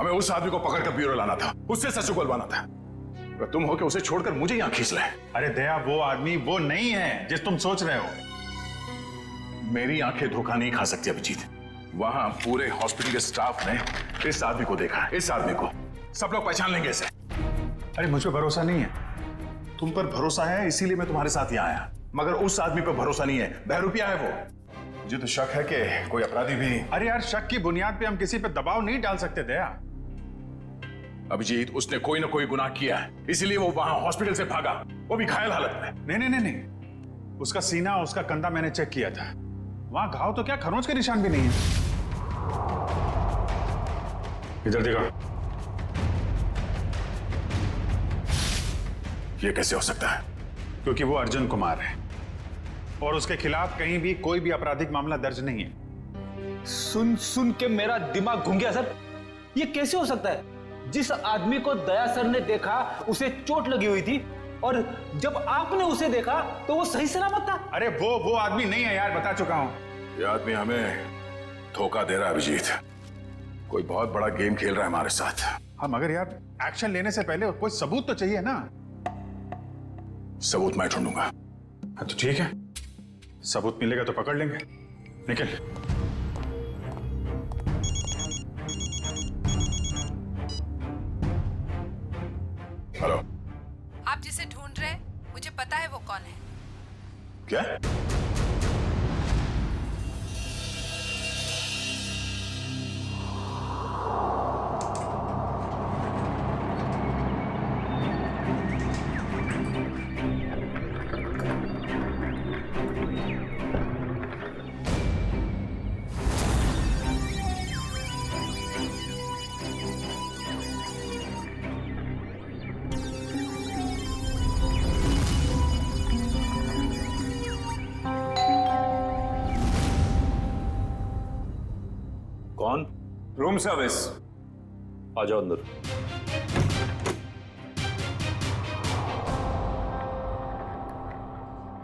हमें उस आदमी को पकड़कर ब्यूरो लाना था, उससे सच उगलवाना था। अगर तुम हो कि उसे छोड़कर मुझे यहां खींच ले। अरे दया, वो आदमी वो नहीं है जिस तुम सोच रहे हो। मेरी आंखें धोखा नहीं खा सकती अभिजीत। वहां पूरे हॉस्पिटल के स्टाफ ने इस आदमी को देखा, इस आदमी को सब लोग पहचान लेंगे इसे। अरे मुझ पर भरोसा नहीं है। तुम पर भरोसा है इसीलिए मैं तुम्हारे साथ यहाँ आया, मगर उस आदमी पर भरोसा नहीं है। बहरूपिया है वो। मुझे तो शक है कि कोई अपराधी भी। अरे यार, शक की बुनियाद पे हम किसी पे दबाव नहीं डाल सकते दया। अभिजीत, उसने कोई ना कोई गुनाह किया है, इसीलिए वो वहां हॉस्पिटल से भागा, वो भी घायल हालत में। नहीं नहीं नहीं नहीं, उसका सीना, उसका कंधा मैंने चेक किया था। वहां घाव तो क्या, खरोंच के निशान भी नहीं है। इधर देखो। ये कैसे हो सकता है? क्योंकि वो अर्जुन कुमार है और उसके खिलाफ कहीं भी कोई भी आपराधिक मामला दर्ज नहीं है। सुन सुन के मेरा दिमाग घूम गया सर। ये कैसे हो सकता है? जिस आदमी को दया सर ने देखा उसे चोट लगी हुई थी, और जब आपने उसे देखा तो वो सही सलामत था। अरे वो आदमी नहीं है यार, बता चुका हूं। ये आदमी हमें धोखा दे रहा है अभिजीत। कोई बहुत बड़ा गेम खेल रहा है हमारे साथ। हाँ, मगर यार एक्शन लेने से पहले कोई सबूत तो चाहिए ना। सबूत मैं ढूंढूंगा। हाँ तो ठीक है, सबूत मिलेगा तो पकड़ लेंगे। निकल। हेलो। आप जिसे ढूंढ रहे हैं मुझे पता है वो कौन है। क्या? कौन? Room service. आ जाओ अंदर।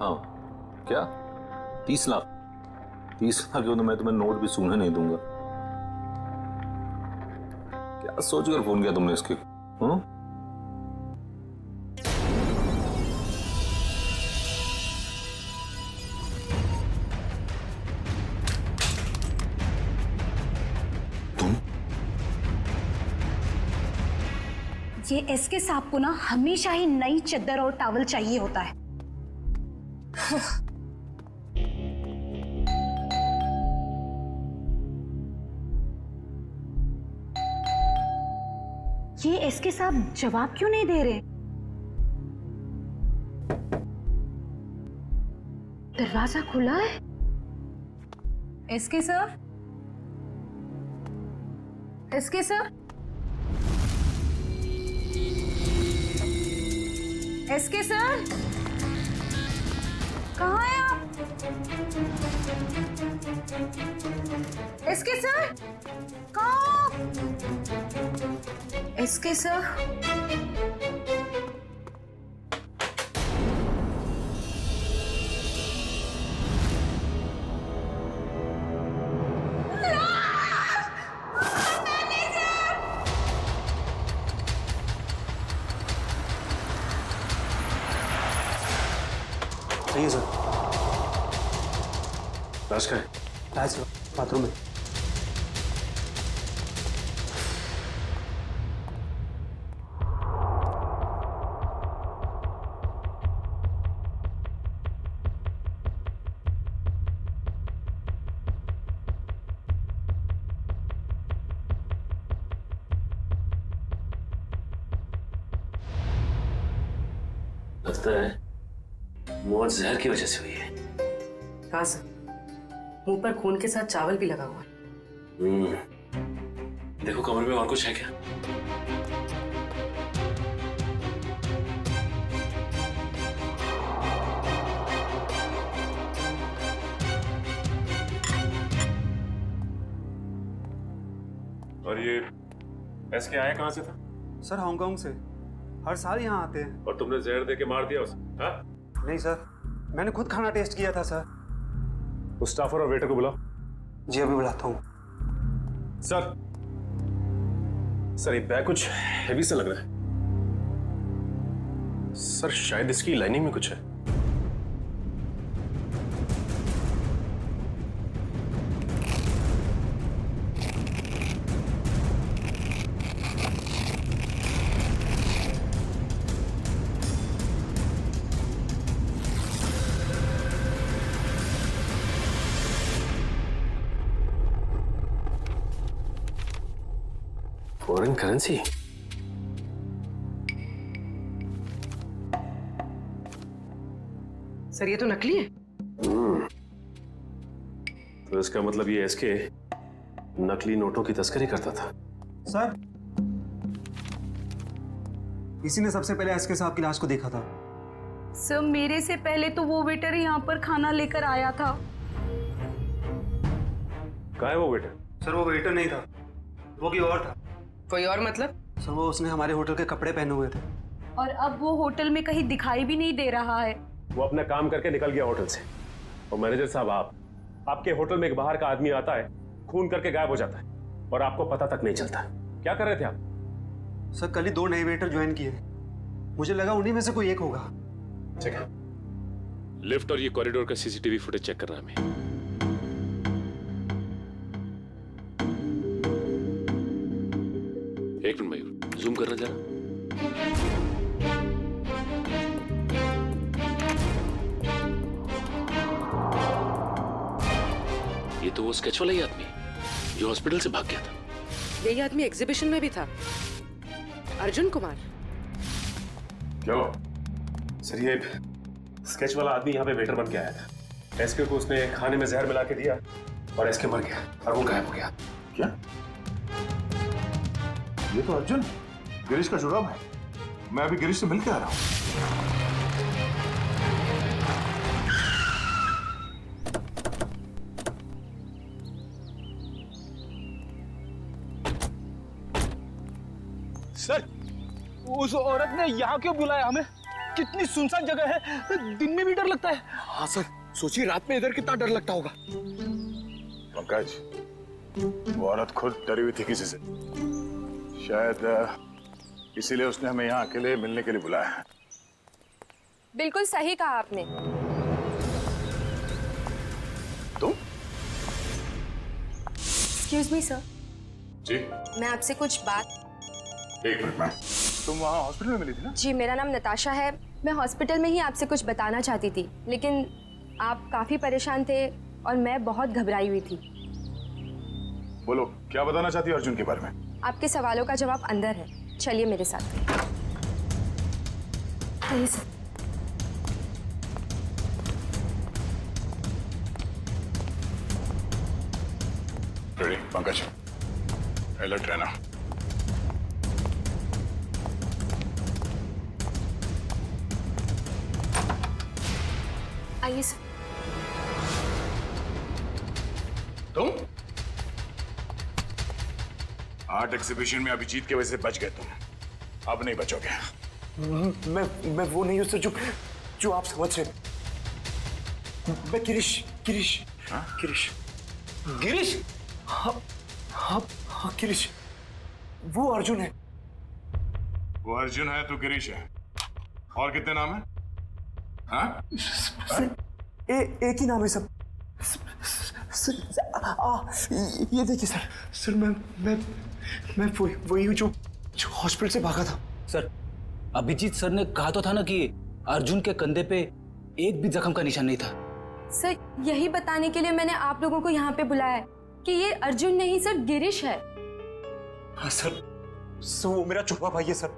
हाँ क्या? 30 लाख? 30 लाख क्यों? तो मैं तुम्हें नोट भी सूंघने नहीं दूंगा। क्या सोचकर फोन किया तुमने इसके? हाँ? ये एसके साहब को ना हमेशा ही नई चद्दर और टॉवल चाहिए होता है। ये एसके साहब जवाब क्यों नहीं दे रहे? दरवाजा खुला है। SK sir, SK sir, SK sir, कहाँ हैं आप? एसके सर, कहाँ? एसके सर, सही सर। लाश का है? सर बाथरूम में। लगता है मौत जहर की वजह से हुई है। हाँ सर, मुंह पर खून के साथ चावल भी लगा हुआ है। देखो कमरे में और कुछ है क्या? और ये एसके आया कहाँ से था? सर हांगकांग से, हर साल यहाँ आते हैं। और तुमने जहर दे के मार दिया उसे? हाँ? नहीं सर, मैंने खुद खाना टेस्ट किया था सर। उस स्टाफर और वेटर को बुलाओ। जी अभी बुलाता हूँ। सर, सर ये बैग कुछ हेवी सा लग रहा है। सर शायद इसकी लाइनिंग में कुछ है। Foreign currency. सर ये तो नकली है। तो इसका मतलब ये एसके नकली नोटों की तस्करी करता था। सर इसी ने सबसे पहले एसके साहब की लाश को देखा था। सर मेरे से पहले तो वो वेटर यहाँ पर खाना लेकर आया था। कहाँ है वो वेटर? सर वो वेटर नहीं था, वो कोई और था। कोई और मतलब? सर वो उसने हमारे होटल के कपड़े पहने हुए थे। और अब वो होटल में कहीं दिखाई भी नहीं दे रहा है। वो अपना काम करके निकल गया होटल से। और मैनेजर साहब आपके होटल में एक बाहर का आदमी आता है, खून करके गायब हो जाता है और आपको पता तक नहीं चलता। क्या कर रहे थे आप? सर कल ही 2 नए वेटर ज्वाइन किए, मुझे लगा उन्हीं में से कोई एक होगा। ठीक है, लिफ्ट और ये कॉरिडोर का सीसीटीवी फुटेज चेक करना हमें। एक मिनट मयूर, जूम करना जरा। ये तो वो स्केच वाला ही आदमी जो हॉस्पिटल से भाग गया था। यही आदमी एग्जीबिशन में भी था, अर्जुन कुमार। क्यों? सर ये स्केच वाला आदमी यहाँ पे वेटर बन के आया था। एसके को उसने खाने में जहर मिला के दिया और एसके मर गया और वो गायब हो गया। क्या? ये तो अर्जुन गिरीश का जुड़ाव है। मैं अभी गिरीश से मिलके आ रहा हूँ। सर उस औरत ने यहाँ क्यों बुलाया हमें? कितनी सुनसान जगह है, दिन में भी डर लगता है। हाँ सर, सोचिए रात में इधर कितना डर लगता होगा। पंकज, वो औरत खुद डरी हुई थी किसी से, शायद इसीलिए उसने हमें यहाँ अकेले मिलने के लिए बुलाया है। बिल्कुल सही कहा आपने। तुम? Excuse me sir. जी मैं आपसे कुछ बात। एक मिनट मैम, तुम वहाँ हॉस्पिटल में मिली थी ना? जी मेरा नाम नताशा है। मैं हॉस्पिटल में ही आपसे कुछ बताना चाहती थी, लेकिन आप काफी परेशान थे और मैं बहुत घबराई हुई थी। बोलो क्या बताना चाहती हो अर्जुन के बारे में? आपके सवालों का जवाब अंदर है, चलिए मेरे साथ। आइए सर। रेडी पंकज, अलर्ट रहना। आइए सर। तुम आर्ट एग्जीबिशन में अभिजीत की वजह से बच गए तुम, अब नहीं बचोगे। मैं वो नहीं हूं सर जो आप समझ रहे। मैं गिरीश। गिरीश। हाँ गिरीश, वो अर्जुन है। वो अर्जुन है, तू गिरीश है। और कितने नाम है? हाँ? एक ही नाम है सब। सर ये देखिए सर मैं वही हूँ जो हॉस्पिटल से भागा था। सर अभिजीत सर ने कहा तो था ना कि अर्जुन के कंधे पे एक भी जख्म का निशान नहीं था। सर यही बताने के लिए मैंने आप लोगों को यहाँ पे बुलाया है कि ये अर्जुन नहीं सर, गिरीश है। हाँ सर वो मेरा छोटा भाई है सर।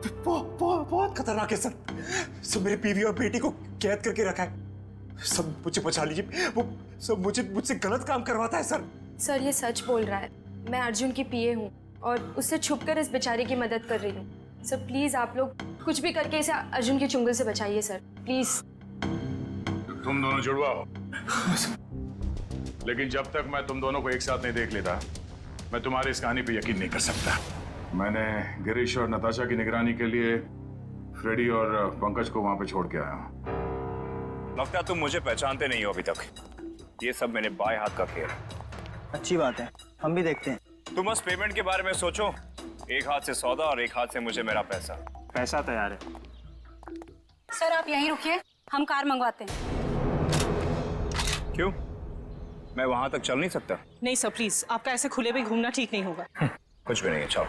बहुत खतरनाक है सर। मेरी बीवी और बेटी को कैद करके रखा है। सब मुझे बचा लीजिए, वो सब मुझसे गलत काम करवाता है सर। सर ये सच बोल रहा है। मैं अर्जुन की पीए हूँ और उससे छुपकर इस बेचारे की मदद कर रही हूँ। सर प्लीज आप लोग कुछ भी करके इसे अर्जुन के चुंगल से बचाइए सर, प्लीज। तुम दोनों जुड़वा हो, लेकिन जब तक मैं तुम दोनों को एक साथ नहीं देख लेता, मैं तुम्हारी इस कहानी पे यकीन नहीं कर सकता। मैंने गिरीश और नताशा की निगरानी के लिए फ्रेडी और पंकज को वहां पे छोड़ के आया हूँ। लगता है तुम मुझे पहचानते नहीं हो अभी तक। ये सब मेरे बाएं हाथ का खेल है। अच्छी बात है, हम भी देखते हैं। तुम बस पेमेंट के बारे में सोचो। एक हाथ से सौदा और एक हाथ से मुझे मेरा पैसा। पैसा तैयार है। सर आप यहीं रुकिए, हम कार मंगवाते हैं। क्यों? मैं वहां तक चल नहीं सकता? नहीं सर प्लीज, आपका ऐसे खुले में घूमना ठीक नहीं होगा। कुछ भी नहीं है, चलो।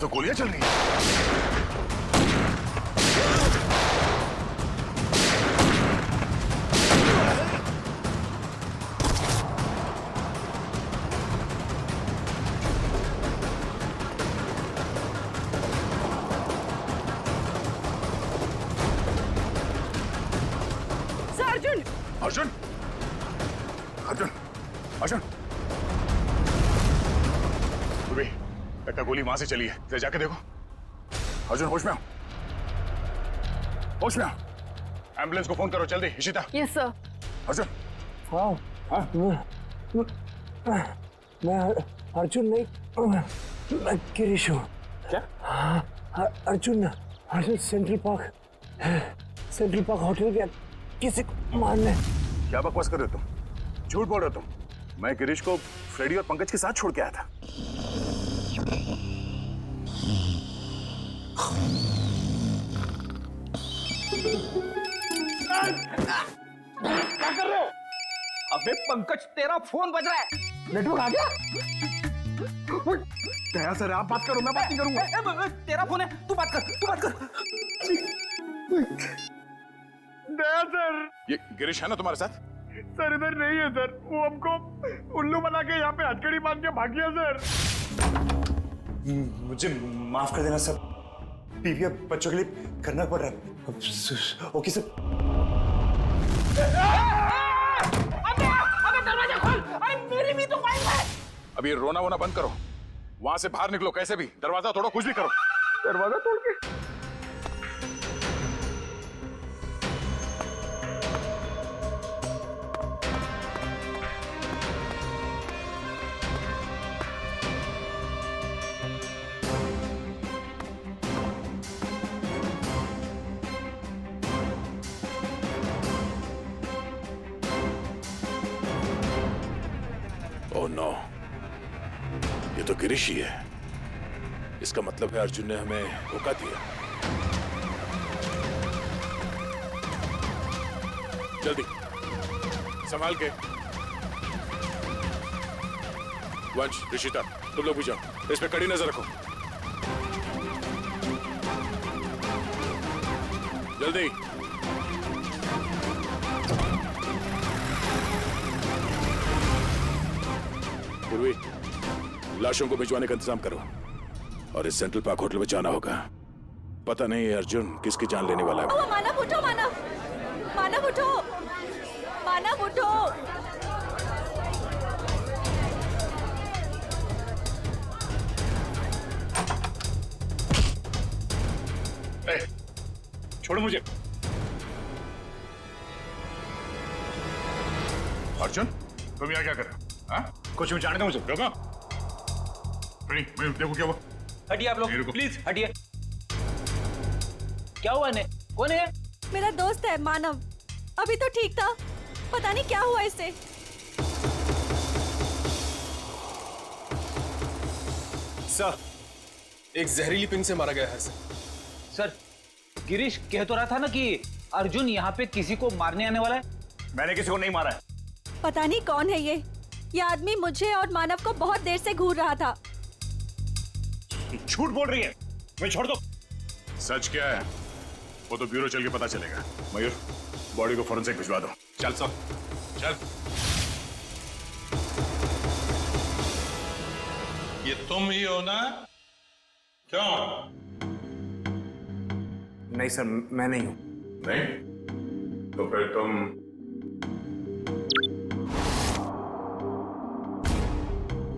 तो गोलियां चल रही हैं। अर्जुन! अर्जुन! अर्जुन! अर्जुन! सुबह लगता गोली वहां से चली है। जरा जाके देखो। अर्जुन होश में आओ। होश में आओ। एम्बुलेंस को फोन करो जल्दी। इशिता। Yes sir. अर्जुन। हाँ, मैं अर्जुन नहीं, मैं गिरीश हूँ। क्या? अर्जुन सेंट्रल पार्क होटल गया किसी को मारने। क्या बकवास कर रहे हो तुम? झूठ बोल रहे हो तुम। मैं गिरीश को फ्रेडी और पंकज के साथ छोड़ के आया था। क्या कर रहे हो? अबे पंकज, तेरा फोन बज रहा है। नेटवर्क आ गया? क्या सर, आप बात करो, मैं बात नहीं करूंगा। तेरा फोन है, तू बात कर। दया सर। ये गिरीश है ना तुम्हारे साथ? सर इधर नहीं है सर, वो हमको उल्लू बना के यहाँ पे हथकड़ी बांध के भाग गया सर। मुझे माफ कर देना सर, बीवी और बच्चों के लिए करना पड़ रहा है। Okay sir. अबे दरवाजा खोल। अरे मेरी भी तो वाइफ है। अब ये रोना वोना बंद करो। वहां से बाहर निकलो कैसे भी। दरवाजा तोड़ो, कुछ भी करो। दरवाजा तोड़ के? ओह नो, ये तो गिरीश ही है। इसका मतलब है अर्जुन ने हमें धोखा दिया। जल्दी संभाल के। वंश, ऋषिता, तुम लोग भी जाओ। इस पे कड़ी नजर रखो। जल्दी। पूर्वी, लाशों को भिजवाने का इंतजाम करो और इस सेंट्रल पार्क होटल में जाना होगा। पता नहीं है अर्जुन किसकी जान लेने वाला है। मानव उठो, मानव उठो। छोड़ो मुझे। अर्जुन, तुम यहाँ क्या कर रहे हो? हाँ? कुछ भी जानते हो मुझे? रुको। मैं देखो क्या हुआ। हटिए आप लोग, प्लीज हटिए। क्या हुआ ने? कौन है? मेरा दोस्त है मानव, अभी तो ठीक था, पता नहीं क्या हुआ इसे। सर, एक जहरीली पिन से मारा गया है सर, गिरीश कह तो रहा था ना कि अर्जुन यहाँ पे किसी को मारने आने वाला है। मैंने किसी को नहीं मारा है। पता नहीं कौन है ये आदमी मुझे और मानव को बहुत देर से घूर रहा था। झूठ बोल रही है। मैं छोड़ दो। सच क्या है वो तो ब्यूरो चल के पता चलेगा। मयूर, बॉडी को फॉरेंसिक भिजवा दो। चल सब, चल। ये तुम ही हो ना? क्यों? नहीं सर, मैं नहीं हूं। नहीं? तो फिर तुम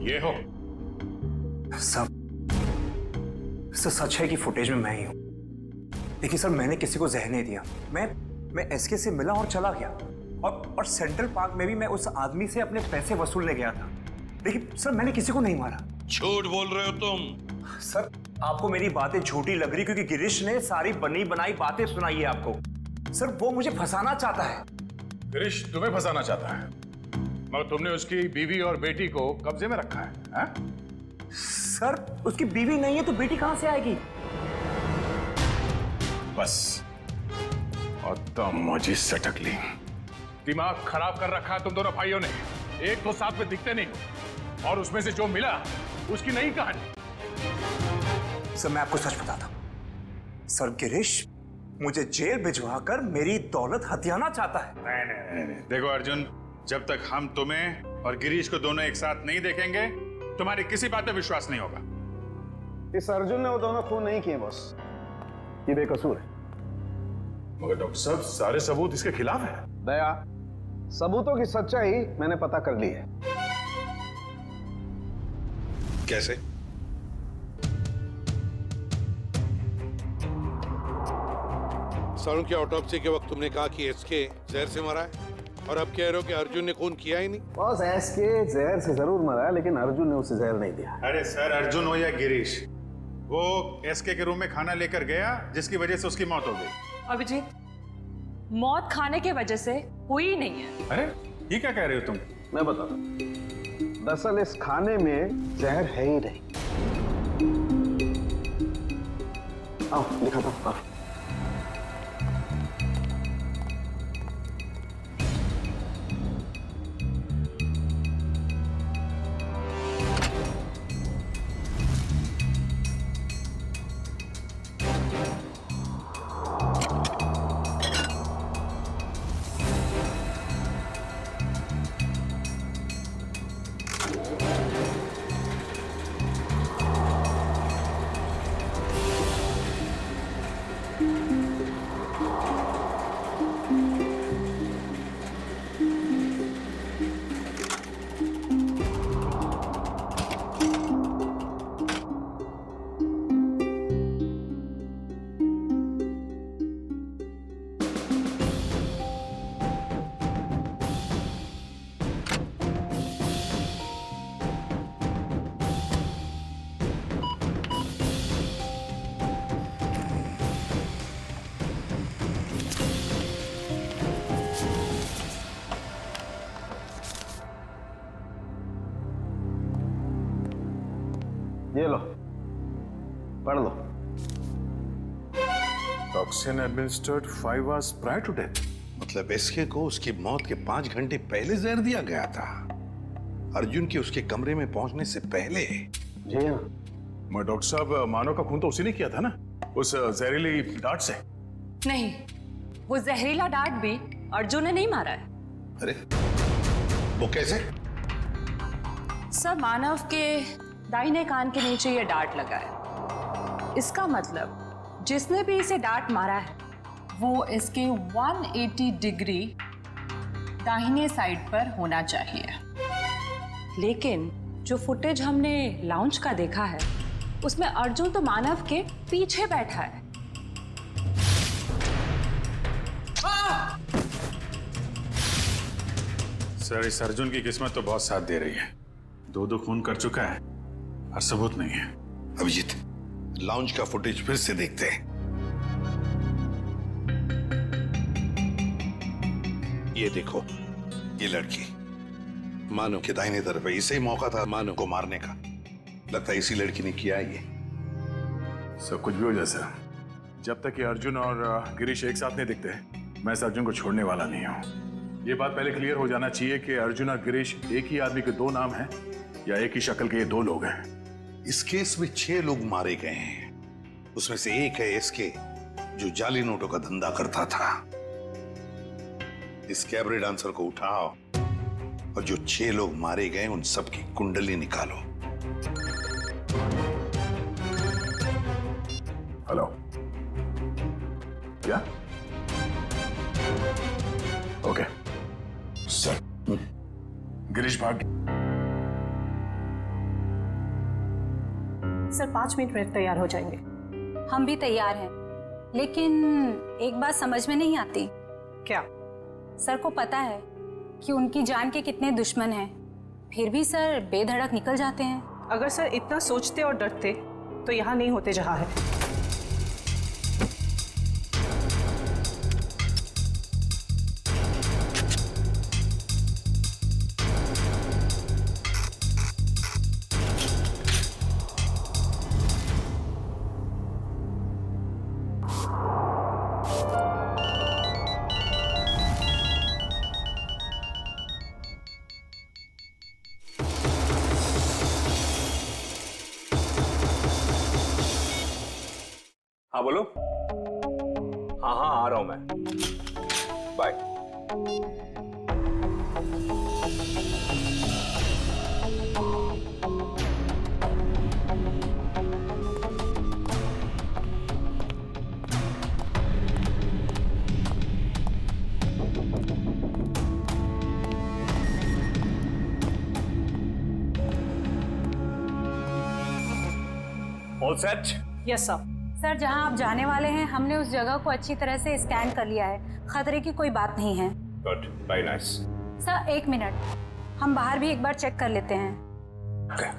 ये हो? सब सच है कि फुटेज में मैं ही हूं। देखिए सर, मैंने किसी को जहर नहीं दिया। मैं एसके से मिला और चला गया, और सेंट्रल पार्क में भी मैं उस आदमी से अपने पैसे वसूलने गया था। देखिए सर, मैंने किसी को नहीं मारा। झूठ बोल रहे हो तुम। सर, आपको मेरी बातें झूठी लग रही क्योंकि गिरीश ने सारी बनी बनाई बातें सुनाई है आपको। सर, वो मुझे फंसाना चाहता है। गिरीश तुम्हें फंसाना चाहता है, मगर तुमने उसकी बीवी और बेटी को कब्जे में रखा है? सर, उसकी बीवी नहीं है तो बेटी कहां से आएगी? बस, और तुम मुझे सटक ली। दिमाग खराब कर रखा है तुम दोनों भाइयों ने। एक तो साथ में दिखते नहीं हो, और उसमें से जो मिला उसकी नई कहानी। सर, मैं आपको सच बताता हूं। सर, गिरीश मुझे जेल भिजवा कर मेरी दौलत हथियाना चाहता है। नहीं। देखो अर्जुन, जब तक हम तुम्हें और गिरीश को दोनों एक साथ नहीं देखेंगे, तुम्हारी किसी बात पे विश्वास नहीं होगा। इस अर्जुन ने वो दोनों खून नहीं किए बॉस, ये बेकसूर है। मगर डॉक्टर साहब, सारे सबूत इसके खिलाफ है। दया, सबूतों की सच्चाई मैंने पता कर ली है। कैसे? सारुण की ऑटोप्सी के वक्त तुमने कहा कि एसके जहर से मरा है, और अब कह रहे हो कि अर्जुन ने खून किया ही नहीं। बॉस, एसके जहर से जरूर मरा है, लेकिन अर्जुन ने उसे जहर नहीं दिया। अरे सर, अर्जुन हो या गिरीश, वो एसके के रूम में खाना लेकर गया जिसकी वजह से उसकी मौत हो गई। अभिजीत, मौत खाने की वजह से हुई ही नहीं है। अरे ये क्या कह रहे हो तुम? मैं बताता हूं, दरअसल इस खाने में जहर है ही नहीं। आओ दिखाता हूं। ये लो, पढ़ लो। Toxin administered 5 hours prior to death। मतलब एसके को उसकी मौत के 5 घंटे पहले जहर दिया गया था, अर्जुन के उसके कमरे में पहुंचने से पहले। जी हाँ। मगर डॉक्टर साहब, मानव का खून तो उसी ने किया था ना, उस जहरीली डांट से। नहीं, वो जहरीला डांट भी अर्जुन ने नहीं मारा है। अरे वो कैसे? सर, मानव के दाहिने कान के नीचे ये डांट लगा है। इसका मतलब जिसने भी इसे डांट मारा है वो इसके 180 डिग्री दाहिने साइड पर होना चाहिए। लेकिन जो फुटेज हमने लाउंज का देखा है उसमें अर्जुन तो मानव के पीछे बैठा है। सर, इस अर्जुन की किस्मत तो बहुत साथ दे रही है। 2 खून कर चुका है और सबूत नहीं है। अभिजीत, लाउंज का फुटेज फिर से देखते हैं। ये देखो, ये लड़की मानव के दाहिने तरफ है। इसे ही मौका था मानव को मारने का। लगता है इसी लड़की ने किया ये। सब कुछ भी हो जाए सर, जब तक ये अर्जुन और गिरीश एक साथ नहीं दिखते, मैं इस अर्जुन को छोड़ने वाला नहीं हूं। ये बात पहले क्लियर हो जाना चाहिए कि अर्जुन और गिरीश एक ही आदमी के 2 नाम हैं या एक ही शक्ल के ये 2 लोग हैं। इस केस में 6 लोग मारे गए हैं। उसमें से एक है एसके, जो जाली नोटों का धंधा करता था। इस कैबरे डांसर को उठाओ और जो 6 लोग मारे गए उन सब की कुंडली निकालो। हेलो, क्या? ओके सर, गिरीश भाग। सर 5 मिनट में तैयार हो जाएंगे। हम भी तैयार हैं। लेकिन एक बात समझ में नहीं आती। क्या? सर को पता है कि उनकी जान के कितने दुश्मन हैं, फिर भी सर बेधड़क निकल जाते हैं। अगर सर इतना सोचते और डरते तो यहाँ नहीं होते जहाँ है। हाँ बोलो। हाँ हाँ आ रहा हूं मैं, bye. All set? Yes sir. Sir जहां आप जाने वाले हैं हमने उस जगह को अच्छी तरह से स्कैन कर लिया है, खतरे की कोई बात नहीं है। Good, very nice. Sir 1 minute, हम बाहर भी एक बार चेक कर लेते हैं। Okay.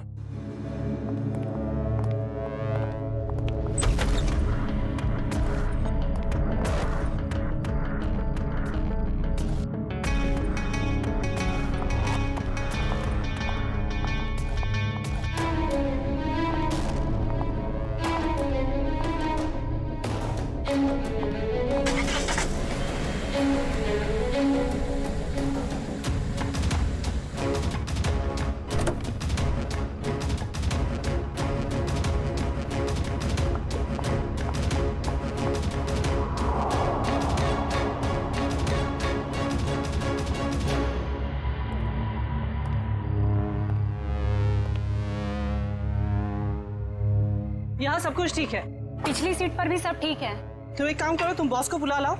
यहाँ सब कुछ ठीक है। पिछली सीट पर भी सब ठीक है। तो एक काम करो, तुम बॉस को बुला लाओ,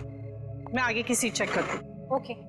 मैं आगे की सीट चेक करती हूँ। ओके।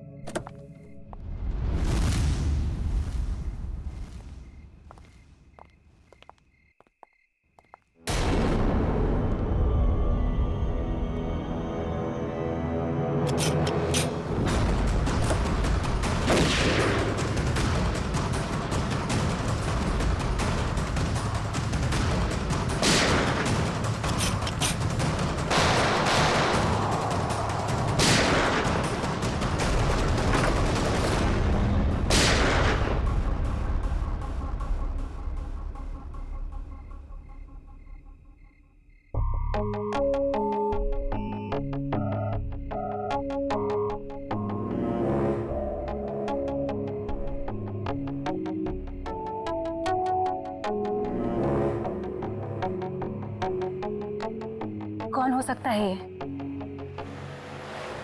कौन हो सकता है ये?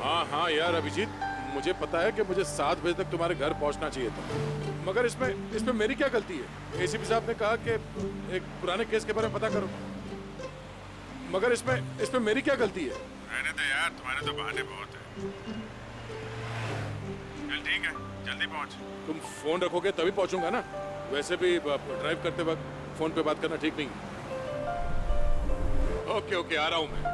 हाँ हाँ यार अभिजीत, मुझे पता है कि मुझे 7 बजे तक तुम्हारे घर पहुंचना चाहिए था, मगर इसमें मेरी क्या गलती है? एसीपी साहब ने कहा कि एक पुराने केस के बारे में पता करो, मगर इसमें मेरी क्या गलती है? रहने दे यार, तुम्हारे तो बहाने बहुत है। चल ठीक है, जल्दी पहुंच। तुम फोन रखोगे तभी पहुंचूंगा ना, वैसे भी ड्राइव करते वक्त फोन पे बात करना ठीक नहीं। ओके ओके, आ रहा हूं मैं।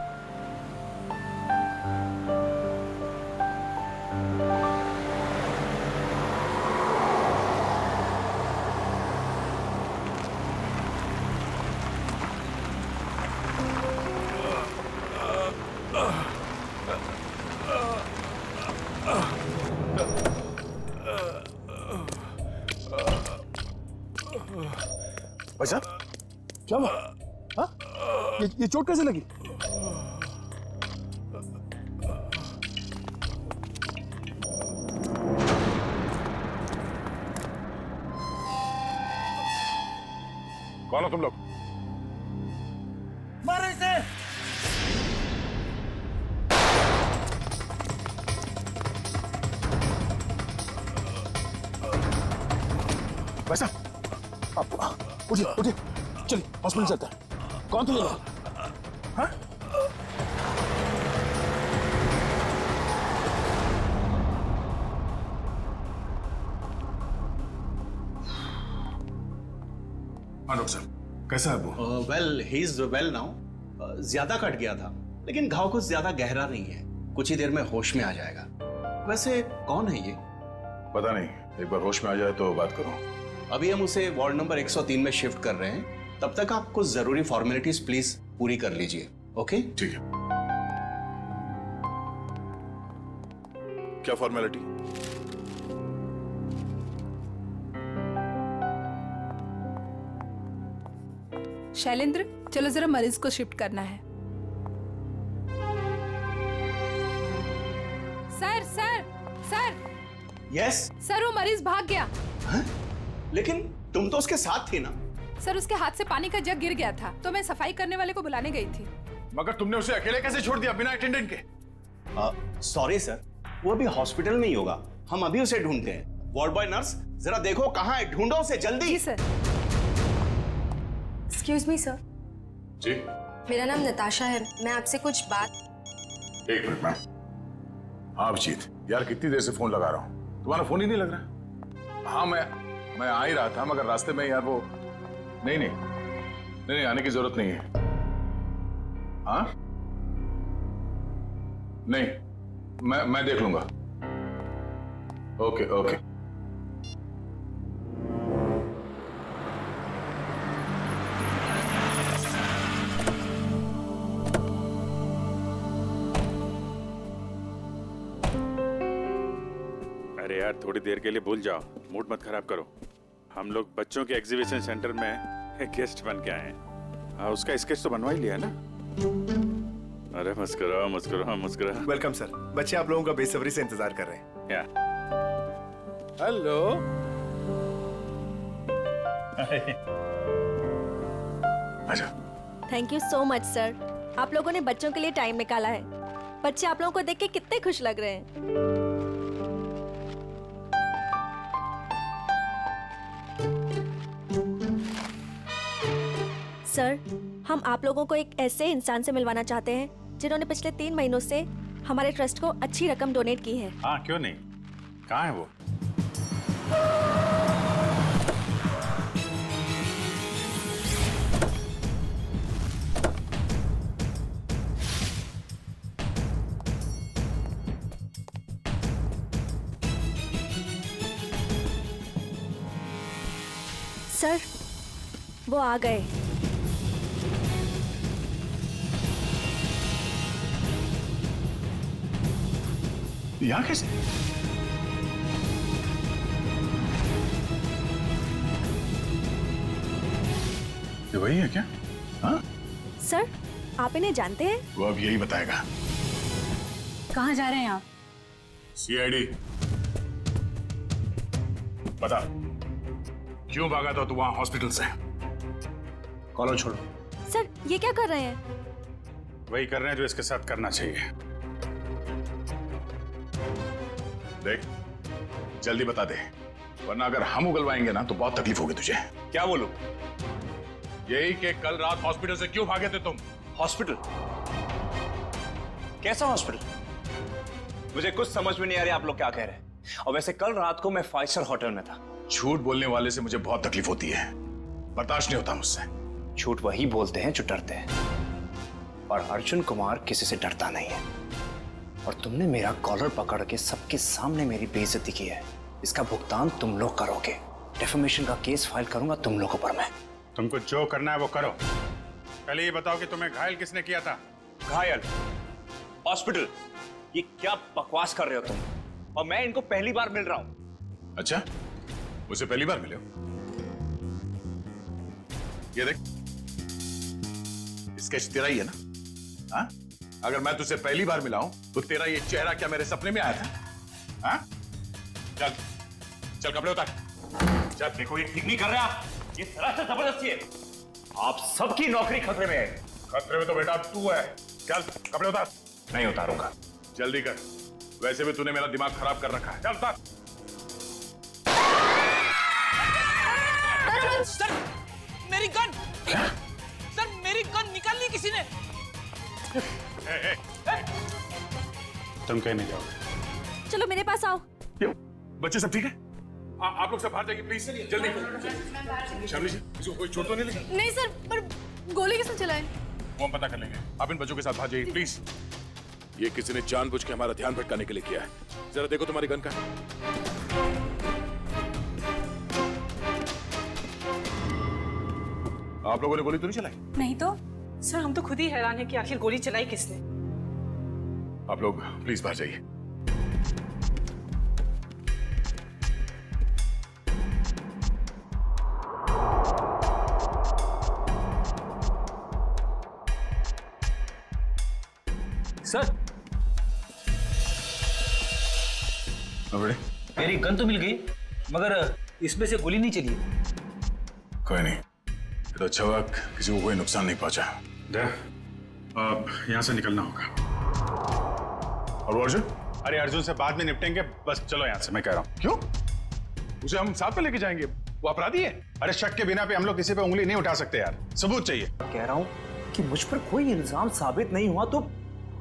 भाई साहब क्या हुआ? हाँ? ये चोट कैसे लगी? कौन हो तुम लोग? मारो इसे! भाई साहब आप उठिए उठिए, चलिए हॉस्पिटल चलते हैं। कौन थे ये लोग? हाँ? डॉक्टर साहब कैसा है वो? Well he is well now. ज्यादा कट गया था, लेकिन घाव कुछ ज्यादा गहरा नहीं है, कुछ ही देर में होश में आ जाएगा। वैसे कौन है ये? पता नहीं, एक बार होश में आ जाए तो बात करो। अभी हम उसे वार्ड नंबर 103 में शिफ्ट कर रहे हैं, तब तक आप कुछ जरूरी फॉर्मेलिटीज प्लीज पूरी कर लीजिए। ओके? ठीक है। क्या फॉर्मेलिटी? शैलेंद्र, चलो जरा मरीज को शिफ्ट करना है। Sir sir sir. Yes sir, वो मरीज भाग गया। लेकिन तुम तो उसके साथ थी ना? सर, उसके हाथ से पानी का जग गिर गया था, तो मैं सफाई करने वाले को बुलाने गई थी। मगर तुमने उसे अकेले कैसे छोड़ दिया बिना अटेंडेंट के? सॉरी सर, वो अभी हॉस्पिटल में ही होगा, हम अभी उसे ढूंढते हैं। वार्ड बॉय नर्स, जरा देखो कहाँ है, ढूंढो उसे जल्दी। जी सर। Excuse me sir. जी। मेरा नाम नताशा है, मैं आपसे कुछ बात। एक मिनट मैम। हाँ अभिजीत, यार कितनी देर से फोन लगा रहा हूँ, तुम्हारा फोन ही नहीं लग रहा। हाँ मैं आ ही रहा था, मगर रास्ते में यार वो नहीं आने की जरूरत नहीं है। हाँ नहीं, मैं देख लूंगा। Okay okay. अरे यार थोड़ी देर के लिए भूल जाओ, मूड मत खराब करो। हम लोग बच्चों के एग्जीबिशन सेंटर में गेस्ट बन के आए हैं। उसका स्केच तो बनवा ही लिया ना? अरे मुस्कुराओ। वेलकम सर, बच्चे आप लोगों का बेसब्री से इंतजार कर रहे हैं। Hello. Thank you so much sir, आप लोगों ने बच्चों के लिए टाइम निकाला है। बच्चे आप लोगों को देख के कितने खुश लग रहे हैं। सर, हम आप लोगों को एक ऐसे इंसान से मिलवाना चाहते हैं जिन्होंने पिछले 3 महीनों से हमारे ट्रस्ट को अच्छी रकम डोनेट की है। हाँ क्यों नहीं, कहाँ है वो? सर, वो आ गए। यहाँ कैसे? ये वही है क्या? हाँ? सर, आप इन्हें जानते हैं? वो अब यही बताएगा। कहाँ जा रहे हैं आप? सीआईडी। बता, क्यों भागा था तू वहां हॉस्पिटल से? कॉलर छोड़ो। सर, ये क्या कर रहे हैं? वही कर रहे हैं जो इसके साथ करना चाहिए। देख, जल्दी बता दे, वरना अगर हम उगलवाएंगे ना तो बहुत तकलीफ होगी तुझे। क्या बोलूं? यही कि कल रात हॉस्पिटल से क्यों भागे थे तुम? हॉस्पिटल? कैसा हॉस्पिटल? मुझे कुछ समझ में नहीं आ रहा आप लोग क्या कह रहे हैं। और वैसे कल रात को मैं 5 स्टार होटल में था। झूठ बोलने वाले से मुझे बहुत तकलीफ होती है, बर्दाश्त नहीं होता मुझसे। झूठ वही बोलते हैं जो डरते हैं, और अर्जुन कुमार किसी से डरता नहीं है। और तुमने मेरा कॉलर पकड़ के सबके सामने मेरी बेइज्जती की है, इसका भुगतान तुम लोग करोगे। डिफेमेशन का केस फाइल करूंगा तुम लोगों पर मैं। तुमको जो करना है वो करो। पहले ये बताओ कि तुम्हें घायल किसने किया था? घायल? हॉस्पिटल? ये क्या बकवास कर रहे हो तुम? और मैं इनको पहली बार मिल रहा हूं। अच्छा, मुझे पहली बार मिले हो? ये देख, स्केच तेरा ही है ना? हाँ? अगर मैं तुझसे पहली बार मिला हूं तो तेरा ये चेहरा क्या मेरे सपने में आया था? हाँ? चल चल कपड़े उतार। चल, देखो ये ठीक नहीं कर रहे आप, ये सरासर जबरदस्ती है। आप सबकी नौकरी खतरे में है। खतरे में तो बेटा तू है। चल कपड़े उतार। नहीं उतारूंगा। जल्दी कर, वैसे भी तूने मेरा दिमाग खराब कर रखा है। चल उतार। सर, मेरी गन! क्या? सर, मेरी गन निकाल ली किसी ने। तुम कहीं नहीं जाओगे। चलो मेरे पास आओ। बच्चे सब ठीक है? आप लोग सब बाहर जाइए प्लीज, जल्दी। शामली जी, इसको कोई चोट तो नहीं लगी? नहीं सर, पर गोली किसने चलाई? वो हम पता कर लेंगे। आप इन बच्चों के साथ भाग जाइए प्लीज। ये किसी ने जानबूझ के हमारा ध्यान भटकाने के लिए किया है। जरा देखो तुम्हारी गन का। आप लोगों ने गोली तो नहीं चलाई? नहीं तो। सर हम तो खुद ही हैरान है कि आखिर गोली चलाई किसने। आप लोग प्लीज बाहर जाइए। सर मेरी गन तो मिल गई मगर इसमें से गोली नहीं चली। कोई नहीं, तो अच्छा हुआ किसी को कोई नुकसान नहीं पहुंचा। अब यहाँ से निकलना होगा। और वो अर्जुन? अरे अर्जुन से बाद में निपटेंगे, बस चलो यहाँ से, मैं कह रहा हूँ। क्यों? उसे हम साथ में लेके जाएंगे, वो अपराधी है। अरे शक के बिना पे हम लोग किसी पे उंगली नहीं उठा सकते यार, सबूत चाहिए। कह रहा हूँ कि मुझ पर कोई इल्जाम साबित नहीं हुआ तो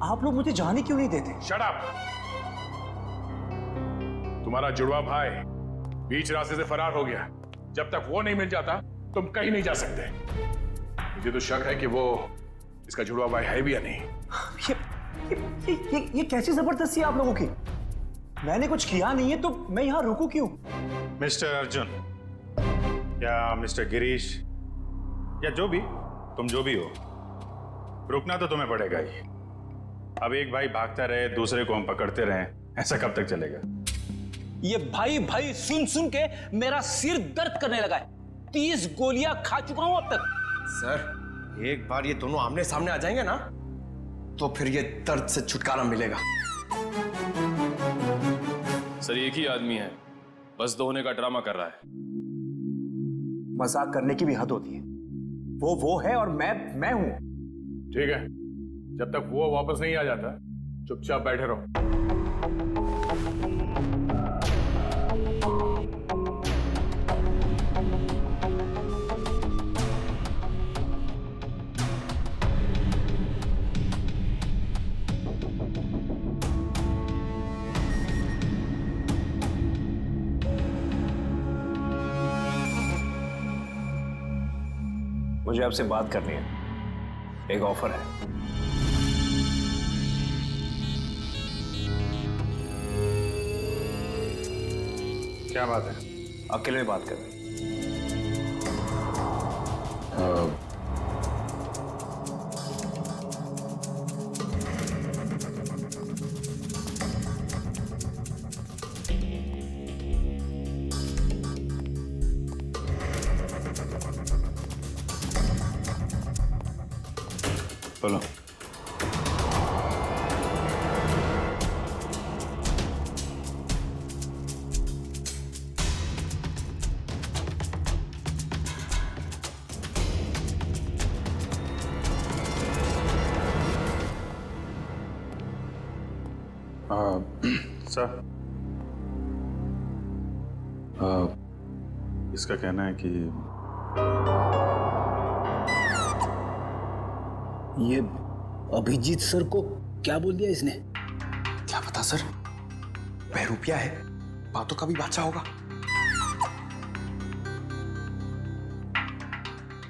आप लोग मुझे जाने क्यों नहीं देते? Shut up! तुम्हारा जुड़वा भाई बीच रास्ते से फरार हो गया। जब तक वो नहीं मिल जाता तुम कहीं नहीं जा सकते। मुझे तो शक है कि वो इसका जुड़वा भाई है भी या नहीं। ये कैसी जबरदस्ती है आप लोगों की? मैंने कुछ किया नहीं है तो मैं यहाँ रुकूं क्यों? मिस्टर अर्जुन या मिस्टर गिरीश या जो भी तुम जो भी हो, रुकना तो तुम्हें पड़ेगा ही। अब एक भाई भागता रहे दूसरे को हम पकड़ते रहे, ऐसा कब तक चलेगा? ये भाई भाई सुन सुन के मेरा सिर दर्द करने लगा है। 30 गोलियां खा चुका हूं अब तक। सर एक बार ये दोनों आमने सामने आ जाएंगे ना तो फिर ये दर्द से छुटकारा मिलेगा। सर एक ही आदमी है, बस दो होने का ड्रामा कर रहा है। मजाक करने की भी हद होती है। वो है और मैं हूं। ठीक है, जब तक वो वापस नहीं आ जाता चुपचाप बैठे रहो। मुझे आपसे बात करनी है, एक ऑफर है। क्या बात है? अकेले में बात कर रहे हैं। बोलो। सर इसका कहना है कि ये अभिजीत सर को क्या बोल दिया इसने? क्या पता सर, बहरूपिया है, बातों का भी बादशाह होगा।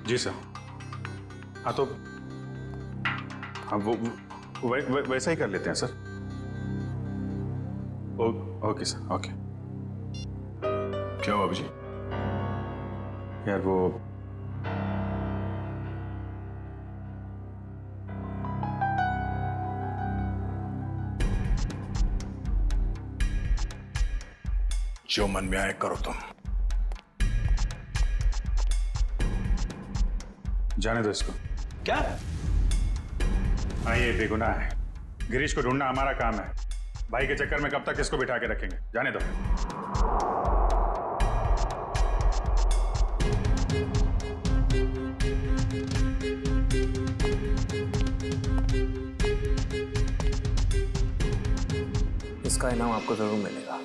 जी सर। हाँ तो हाँ वो वैसा ही कर लेते हैं सर। Okay sir, okay. क्या हुआ अभिजीत? यार वो जो मन में आए करो तुम। जाने दो इसको। क्या? हाँ ये बेगुनाह है। गिरीश को ढूंढना हमारा काम है। भाई के चक्कर में कब तक इसको बिठा के रखेंगे? जाने दो। इसका इनाम आपको जरूर मिलेगा।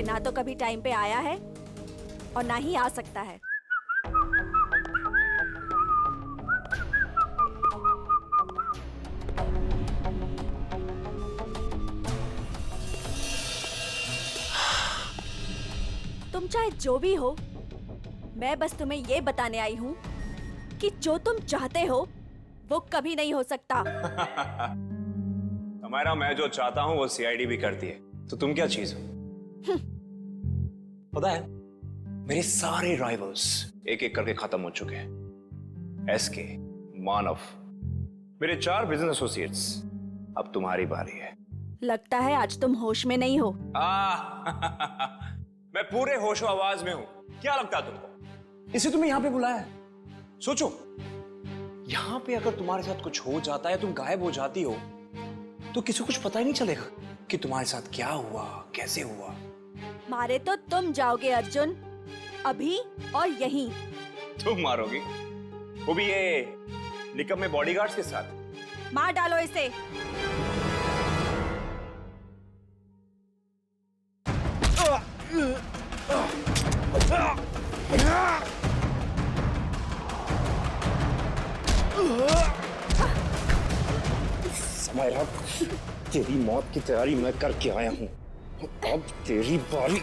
ये ना तो कभी टाइम पे आया है और ना ही आ सकता है। तुम चाहे जो भी हो, मैं बस तुम्हें ये बताने आई हूँ कि जो तुम चाहते हो वो कभी नहीं हो सकता। हमारा मैं जो चाहता हूँ वो सीआईडी भी करती है, तो तुम क्या चीज हो? पता है, मेरे सारे राइवल्स एक एक करके खत्म हो चुके हैं। एसके, मानव, मेरे 4 बिजनेस एसोसिएट्स। अब तुम्हारी बारी है। लगता है आज तुम होश में नहीं हो। मैं पूरे होशो आवाज में हूं। क्या लगता है तुमको? इसे तुम्हें यहां पे बुलाया है। सोचो, यहां पे अगर तुम्हारे साथ कुछ हो जाता है, तुम गायब हो जाती हो, तो किसी को कुछ पता ही नहीं चलेगा कि तुम्हारे साथ क्या हुआ, कैसे हुआ। मारे तो तुम जाओगे अर्जुन, अभी और यहीं। तुम मारोगी? वो भी ये निकम में बॉडीगार्ड्स के साथ? मार डालो इसे। समायरा, तेरी मौत की तैयारी मैं करके आया हूं। अब तेरी बारी।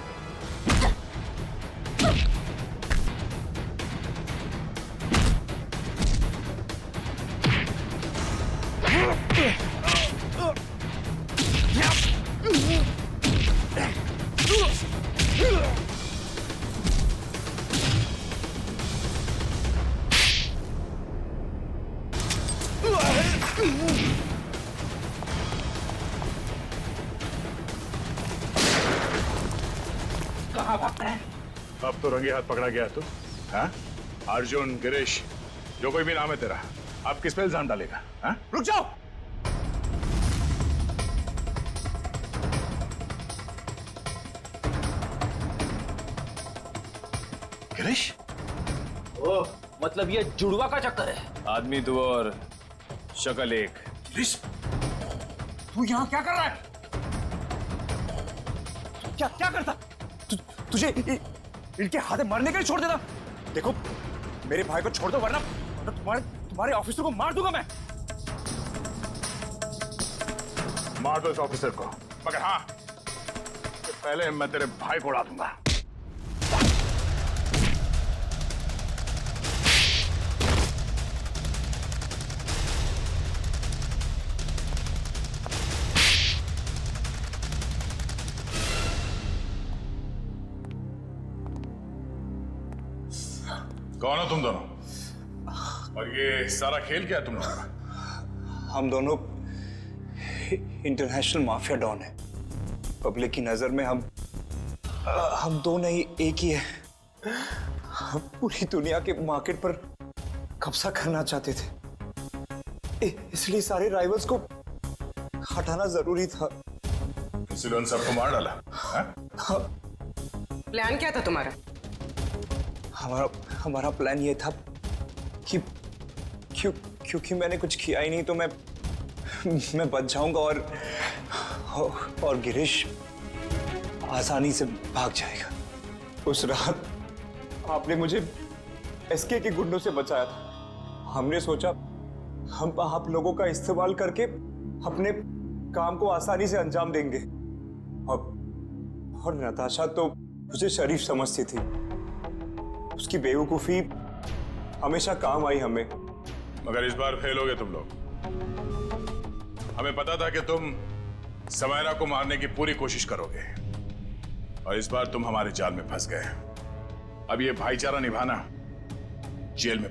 कहाँ भागता है? अब तो रंगे हाथ पकड़ा गया तू। हाँ? अर्जुन, गिरीश, जो कोई भी नाम है तेरा, अब किस पे इल्जाम डालेगा? हाँ? रुक जाओ। गिरीश? ओह, मतलब ये जुड़वा का चक्कर है। आदमी 2 और शक्ल 1। गिरीश, तू यहाँ क्या कर रहा है? क्या करता? तुझे इनके हाथे मरने के लिए छोड़ देता? देखो, मेरे भाई को छोड़ दो, वरना तुम्हारे ऑफिसर को मार दूंगा मैं। मार दो इस ऑफिसर को, मगर हाँ, पहले मैं तेरे भाई को उड़ा दूंगा। कौन हो तुम दोनों? और ये सारा खेल क्या है तुम लोगों का? हम दोनों इंटरनेशनल माफिया डॉन है। पब्लिक की नजर में हम दो नहीं एक ही है। हम पूरी दुनिया के मार्केट पर कब्जा करना चाहते थे, इसलिए सारे राइवल्स को हटाना जरूरी था। इसलिए उन सबको मार डाला? प्लान क्या था तुम्हारा? हमारा प्लान ये था कि क्योंकि मैंने कुछ किया ही नहीं, तो मैं बच जाऊंगा और गिरीश आसानी से भाग जाएगा। उस रात आपने मुझे एसके के गुंडों से बचाया था। हमने सोचा हम आप लोगों का इस्तेमाल करके अपने काम को आसानी से अंजाम देंगे, और नताशा तो मुझे शरीफ समझती थी। उसकी बेवकूफी हमेशा काम आई हमें। मगर इस बार फेल हो गए तुम लोग। हमें पता था कि तुम समायरा को मारने की पूरी कोशिश करोगे, और इस बार तुम हमारे जाल में फंस गए। अब ये भाईचारा निभाना जेल में बैठ